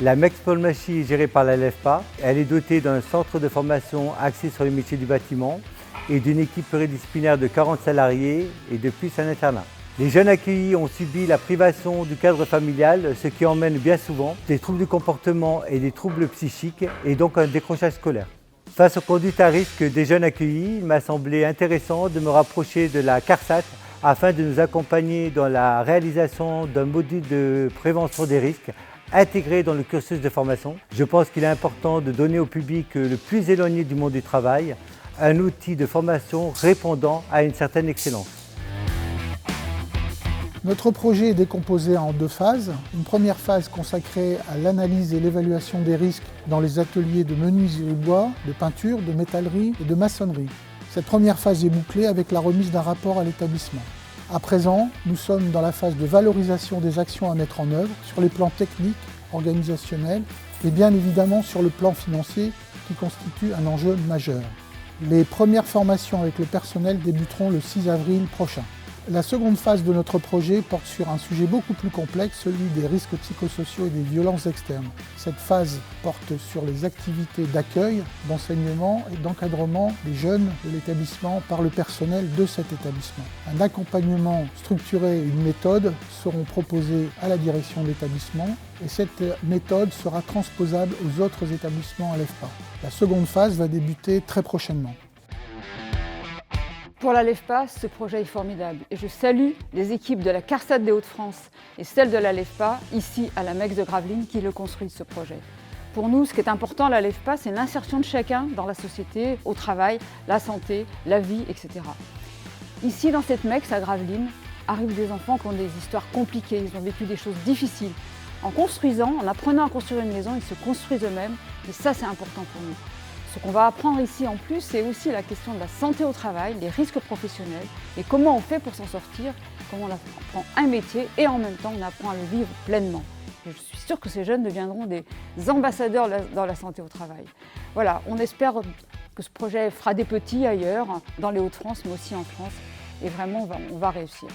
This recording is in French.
La MEX Polmachi est gérée par la LEFPA. Elle est dotée d'un centre de formation axé sur les métiers du bâtiment et d'une équipe pluridisciplinaire de 40 salariés et de plus un internat. Les jeunes accueillis ont subi la privation du cadre familial, ce qui emmène bien souvent des troubles du comportement et des troubles psychiques et donc un décrochage scolaire. Face aux conduites à risque des jeunes accueillis, il m'a semblé intéressant de me rapprocher de la CARSAT afin de nous accompagner dans la réalisation d'un module de prévention des risques intégré dans le cursus de formation. Je pense qu'il est important de donner au public le plus éloigné du monde du travail un outil de formation répondant à une certaine excellence. Notre projet est décomposé en 2 phases. Une première phase consacrée à l'analyse et l'évaluation des risques dans les ateliers de menuiserie bois, de peinture, de métallerie et de maçonnerie. Cette première phase est bouclée avec la remise d'un rapport à l'établissement. À présent, nous sommes dans la phase de valorisation des actions à mettre en œuvre sur les plans techniques, organisationnels et bien évidemment sur le plan financier qui constitue un enjeu majeur. Les premières formations avec le personnel débuteront le 6 avril prochain. La seconde phase de notre projet porte sur un sujet beaucoup plus complexe, celui des risques psychosociaux et des violences externes. Cette phase porte sur les activités d'accueil, d'enseignement et d'encadrement des jeunes de l'établissement par le personnel de cet établissement. Un accompagnement structuré et une méthode seront proposés à la direction de l'établissement et cette méthode sera transposable aux autres établissements à l'EFPA. La seconde phase va débuter très prochainement. Pour la LEFPA, ce projet est formidable et je salue les équipes de la CARSAT des Hauts-de-France et celles de la LEFPA, ici à la MEX de Gravelines, qui le construisent ce projet. Pour nous, ce qui est important à la LEFPA, c'est l'insertion de chacun dans la société, au travail, la santé, la vie, etc. Ici, dans cette MEX à Gravelines, arrivent des enfants qui ont des histoires compliquées, ils ont vécu des choses difficiles. En construisant, en apprenant à construire une maison, ils se construisent eux-mêmes et ça, c'est important pour nous. Ce qu'on va apprendre ici en plus, c'est aussi la question de la santé au travail, les risques professionnels et comment on fait pour s'en sortir, comment on apprend un métier et en même temps on apprend à le vivre pleinement. Et je suis sûre que ces jeunes deviendront des ambassadeurs dans la santé au travail. Voilà, on espère que ce projet fera des petits ailleurs, dans les Hauts-de-France mais aussi en France et vraiment on va réussir.